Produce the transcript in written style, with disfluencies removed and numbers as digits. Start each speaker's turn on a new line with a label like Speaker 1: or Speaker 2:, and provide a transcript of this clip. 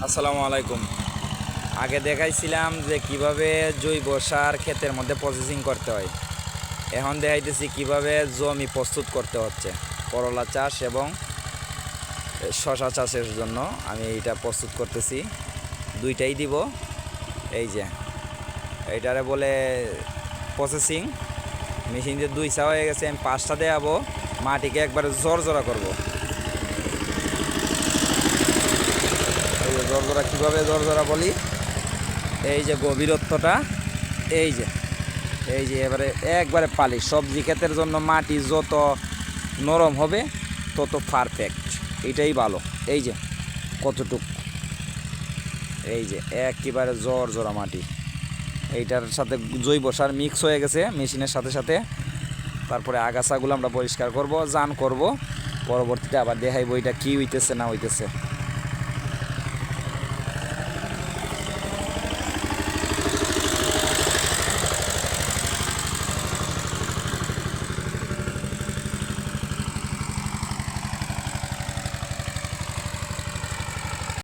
Speaker 1: আসসালামু আলাইকুম। আগে দেখাইছিলাম যে কিভাবে জৈব সার ক্ষেতের মধ্যে প্রসেসিং করতে হয়। এখন দেখাইতেছি কিভাবে জমি প্রস্তুত করতে হচ্ছে করলা চাষ এবং শশা চাষের জন্য। আমি এইটা প্রস্তুত করতেছি, দুইটাই দিব। এই যে এইটারে বলে প্রসেসিং। মেশিন দিয়ে দুই চা হয়ে গেছে, আমি পাঁচটা দেখাবো। মাটিকে একবারে জোরজোরা করব। এই যে জোরজোরা কীভাবে জোরজোরা বলি, এই যে গভীরত্বটা, এই যে এই যে এবারে একবারে পালি। সবজি ক্ষেতের জন্য মাটি যত নরম হবে তত পারফেক্ট, এইটাই ভালো। এই যে কতটুক, এই যে একেবারে জোর জোড়া মাটি। এইটার সাথে জৈব সার মিক্স হয়ে গেছে মেশিনের সাথে সাথে। তারপরে আগাছাগুলো আমরা পরিষ্কার করব, জান করব, পরবর্তীতে আবার দেখাইব এটা কী হইতেছে না হইতেছে।